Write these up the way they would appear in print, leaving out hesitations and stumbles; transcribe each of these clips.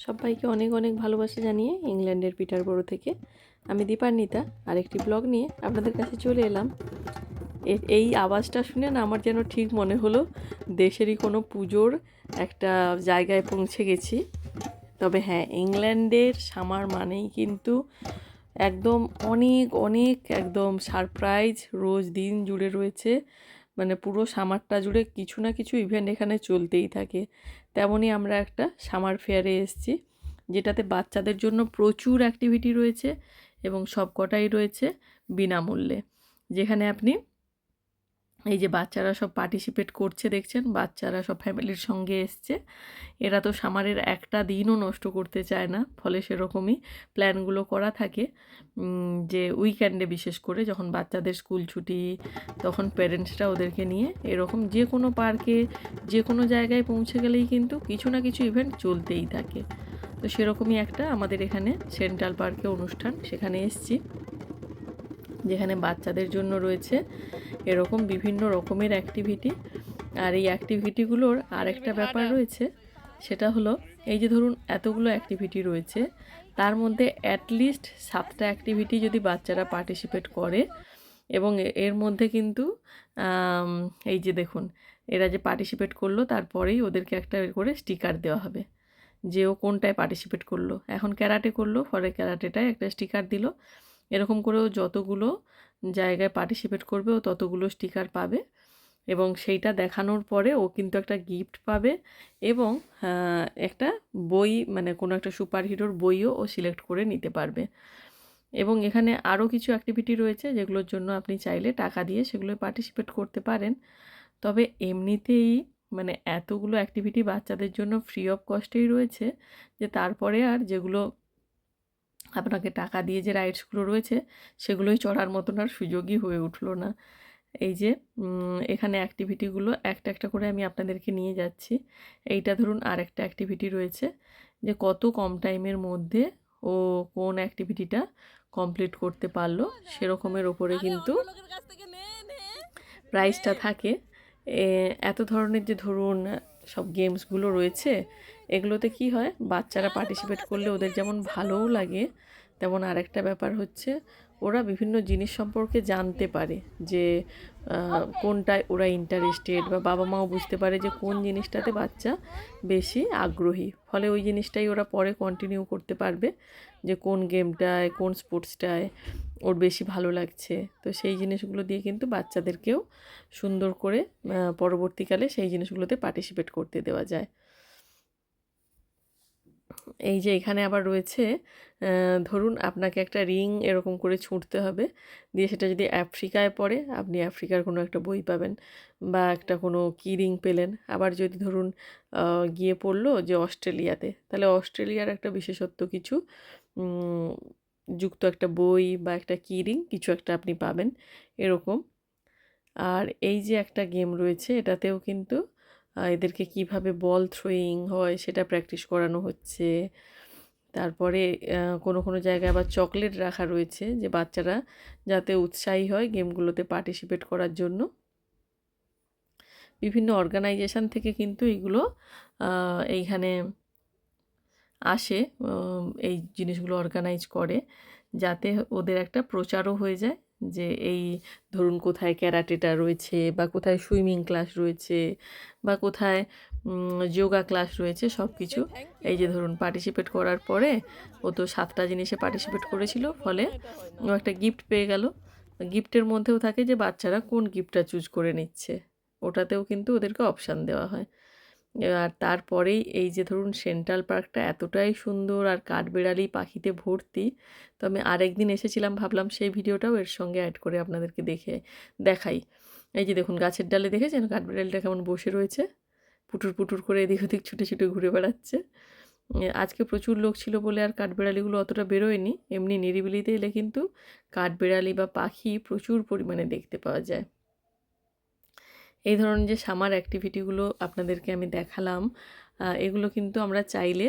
সবাইকে অনেক অনেক ভালোবাসা জানিয়ে ইংল্যান্ডের পিটারবরো থেকে আমি দীপান্বিতা আরেকটি ব্লগ নিয়ে আপনাদের কাছে চলে এলাম। এই আওয়াজটা শুনে না আমার যেন ঠিক মনে হলো দেশেরই কোনো পুজোর একটা জায়গায় পৌঁছে গেছি। তবে হ্যাঁ, ইংল্যান্ডের সামার মানেই কিন্তু একদম অনেক অনেক একদম সারপ্রাইজ রোজ দিন জুড়ে রয়েছে। মানে পুরো সামারটা জুড়ে কিছু না কিছু ইভেন্ট এখানে চলতেই থাকে। তেমনই আমরা একটা সামার ফেয়ারে এসেছি, যেটাতে বাচ্চাদের জন্য প্রচুর অ্যাক্টিভিটি রয়েছে এবং সব কটাই রয়েছে বিনামূল্যে। যেখানে আপনি এই যে বাচ্চারা সব পার্টিসিপেট করছে দেখছেন, বাচ্চারা সব ফ্যামিলির সঙ্গে এসছে। এরা তো সামারের একটা দিনও নষ্ট করতে চায় না, ফলে সেরকমই প্ল্যানগুলো করা থাকে যে উইকেন্ডে বিশেষ করে যখন বাচ্চাদের স্কুল ছুটি তখন প্যারেন্টসরা ওদেরকে নিয়ে এরকম যে কোনো পার্কে যে কোনো জায়গায় পৌঁছে গেলেই কিন্তু কিছু না কিছু ইভেন্ট চলতেই থাকে। তো সেরকমই একটা আমাদের এখানে সেন্ট্রাল পার্কে অনুষ্ঠান, সেখানে এসছি, যেখানে বাচ্চাদের জন্য রয়েছে এরকম বিভিন্ন রকমের অ্যাক্টিভিটি। আর এই অ্যাক্টিভিটিগুলোর আরেকটা ব্যাপার রয়েছে, সেটা হলো এই যে ধরুন এতগুলো অ্যাক্টিভিটি রয়েছে, তার মধ্যে অ্যাটলিস্ট 7টা অ্যাক্টিভিটি যদি বাচ্চারা পার্টিসিপেট করে এবং এর মধ্যে কিন্তু এই যে দেখুন এরা যে পার্টিসিপেট করলো তারপরেই ওদেরকে একটা করে স্টিকার দেওয়া হবে যে ও কোনটায় পার্টিসিপেট করলো। এখন ক্যারাটে করলো, ফলে ক্যারাটেটায় একটা স্টিকার দিল। এরকম করেও যতগুলো জায়গায় পার্টিসিপেট করবে ও ততগুলো স্টিকার পাবে এবং সেইটা দেখানোর পরে ও কিন্তু একটা গিফট পাবে এবং একটা বই, মানে কোনো একটা সুপার হিরোর বইও ও সিলেক্ট করে নিতে পারবে। এবং এখানে আরও কিছু অ্যাক্টিভিটি রয়েছে যেগুলোর জন্য আপনি চাইলে টাকা দিয়ে সেগুলো পার্টিসিপেট করতে পারেন। তবে এমনিতেই মানে এতগুলো অ্যাক্টিভিটি বাচ্চাদের জন্য ফ্রি অফ কস্টেই রয়েছে, যে তারপরে আর যেগুলো আপনাকে টাকা দিয়ে যে রাইডসগুলো রয়েছে সেগুলোই চড়ার মতন আর সুযোগই হয়ে উঠলো না। এই যে এখানে অ্যাক্টিভিটিগুলো একটা একটা করে আমি আপনাদেরকে নিয়ে যাচ্ছি। এইটা ধরুন আরেকটা অ্যাক্টিভিটি রয়েছে, যে কত কম টাইমের মধ্যে ও কোন অ্যাক্টিভিটিটা কমপ্লিট করতে পারলো সেরকমের ওপরে কিন্তু প্রাইসটা থাকে। এত ধরনের যে ধরুন সব গেমসগুলো রয়েছে, এগুলোতে কি হয়, বাচ্চারা পার্টিসিপেট করলে ওদের যেমন ভালোও লাগে, তেমন আরেকটা ব্যাপার হচ্ছে ওরা বিভিন্ন জিনিস সম্পর্কে জানতে পারে যে কোনটায় ওরা ইন্টারেস্টেড, বা বাবা মাও বুঝতে পারে যে কোন জিনিসটাতে বাচ্চা বেশি আগ্রহী, ফলে ওই জিনিসটাই ওরা পরে কন্টিনিউ করতে পারবে যে কোন গেমটায় কোন স্পোর্টসটায় ওর বেশি ভালো লাগছে। তো সেই জিনিসগুলো দিয়ে কিন্তু বাচ্চাদেরকেও সুন্দর করে পরবর্তীকালে সেই জিনিসগুলোতে পার্টিসিপেট করতে দেওয়া যায়। এই যে এখানে আবার রয়েছে, ধরুন আপনাকে একটা রিং এরকম করে ছুঁড়তে হবে, দিয়ে সেটা যদি আফ্রিকায় পড়ে আপনি আফ্রিকার কোনো একটা বই পাবেন বা একটা কোনো কি রিং পেলেন। আবার যদি ধরুন গিয়ে পড়লো যে অস্ট্রেলিয়াতে, তাহলে অস্ট্রেলিয়ার একটা বিশেষত্ব কিছু যুক্ত একটা বই বা একটা কি রিং কিছু একটা আপনি পাবেন এরকম। আর এই যে একটা গেম রয়েছে, এটাতেও কিন্তু এদেরকে কিভাবে বল থ্রোয়িং হয় সেটা প্র্যাকটিস করানো হচ্ছে। তারপরে কোনো কোনো জায়গায় আবার চকলেট রাখা রয়েছে, যে বাচ্চারা যাতে উৎসাহী হয় গেমগুলোতে পার্টিসিপেট করার জন্য। বিভিন্ন অর্গানাইজেশন থেকে কিন্তু এগুলো এইখানে আসে, এই জিনিসগুলো অর্গানাইজ করে, যাতে ওদের একটা প্রচারও হয়ে যায় যে এই ধরুন কোথায় ক্যারাটেটা রয়েছে বা কোথায় সুইমিং ক্লাস রয়েছে বা কোথায় যোগা ক্লাস রয়েছে, সব কিছু। এই যে ধরুন পার্টিসিপেট করার পরে ও তো 7টা জিনিসে পার্টিসিপেট করেছিল, ফলে ও একটা গিফট পেয়ে গেল। গিফটের মধ্যেও থাকে যে বাচ্চারা কোন গিফটটা চুজ করে নিচ্ছে, ওটাতেও কিন্তু ওদেরকে অপশান দেওয়া হয়। আর তারপরেই এই যে ধরুন সেন্ট্রাল পার্কটা এতটাই সুন্দর আর কাঠবেড়ালি পাখিতে ভর্তি। তো আমি আরেকদিন এসেছিলাম, ভাবলাম সেই ভিডিওটাও এর সঙ্গে অ্যাড করে আপনাদেরকে দেখাই। এই যে দেখুন গাছের ডালে দেখেছেন কাঠবেড়ালিটা কেমন বসে রয়েছে, পুটুর পুটুর করে এদিক ওদিক ছুটে ছুটে ঘুরে বেড়াচ্ছে। আজকে প্রচুর লোক ছিল বলে আর কাঠবেড়ালিগুলো অতটা বেরোয়নি, এমনি নিরিবিলিতে এলে কিন্তু কাঠবেড়ালি বা পাখি প্রচুর পরিমাণে দেখতে পাওয়া যায়। এই ধরনের যে সামার অ্যাক্টিভিটিগুলো আপনাদেরকে আমি দেখালাম, এগুলো কিন্তু আমরা চাইলে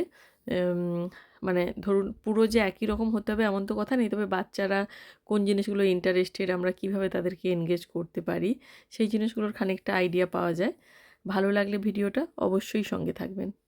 মানে ধরুন পুরো যে একই রকম হতে হবে এমন তো কথা নেই, তবে বাচ্চারা কোন জিনিসগুলো ইন্টারেস্টেড আমরা কিভাবে তাদেরকে এনগেজ করতে পারি সেই জিনিসগুলোর খানিকটা আইডিয়া পাওয়া যায়। ভালো লাগলে ভিডিওটা অবশ্যই সঙ্গে থাকবেন।